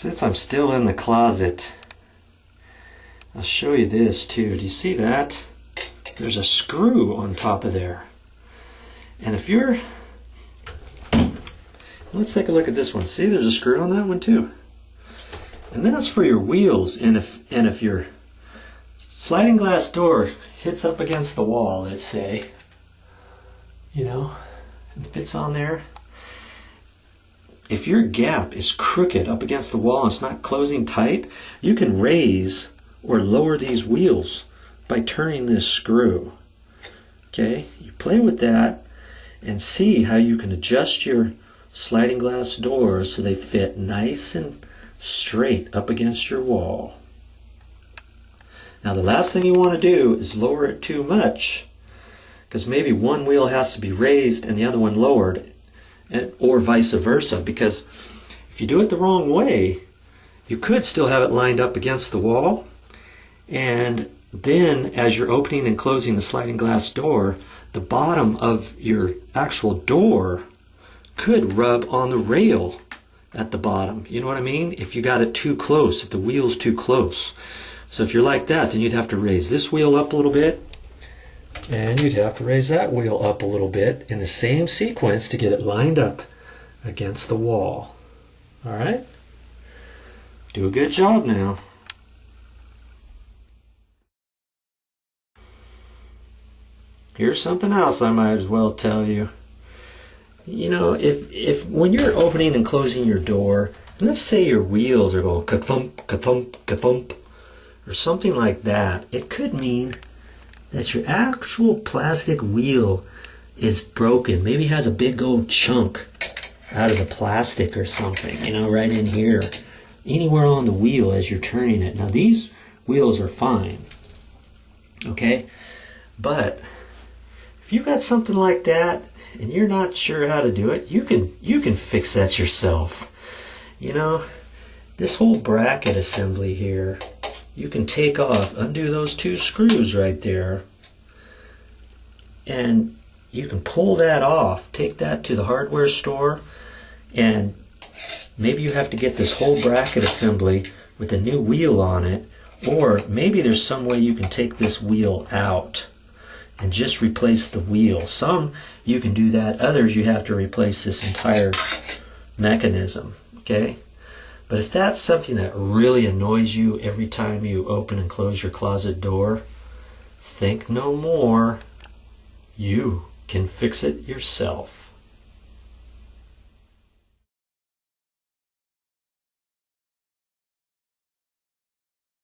Since I'm still in the closet, I'll show you this too. Do you see that? There's a screw on top of there. And if you're... Let's take a look at this one. See, there's a screw on that one too. And that's for your wheels. And if your sliding glass door hits up against the wall, let's say, you know, and fits on there, if your gap is crooked up against the wall and it's not closing tight, you can raise or lower these wheels by turning this screw. Okay, you play with that and see how you can adjust your sliding glass doors so they fit nice and straight up against your wall. Now the last thing you want to do is lower it too much, because maybe one wheel has to be raised and the other one lowered, or vice versa, because if you do it the wrong way, you could still have it lined up against the wall, and then as you're opening and closing the sliding glass door, the bottom of your actual door could rub on the rail at the bottom. You know what I mean? If you got it too close, if the wheel's too close. So if you're like that, then you'd have to raise this wheel up a little bit, and you'd have to raise that wheel up a little bit in the same sequence to get it lined up against the wall. All right? Do a good job now. Here's something else I might as well tell you. You know, if when you're opening and closing your door, and let's say your wheels are going ka-thump, ka-thump, ka-thump, or something like that, it could mean that your actual plastic wheel is broken. Maybe has a big old chunk out of the plastic or something, you know, right in here. Anywhere on the wheel as you're turning it. Now these wheels are fine, okay? But if you got something like that and you're not sure how to do it, you can fix that yourself. You know, this whole bracket assembly here, you can take off, undo those two screws right there, and you can pull that off, take that to the hardware store, and maybe you have to get this whole bracket assembly with a new wheel on it, or maybe there's some way you can take this wheel out and just replace the wheel. Some you can do that, others you have to replace this entire mechanism, okay? But if that's something that really annoys you every time you open and close your closet door, think no more. You can fix it yourself.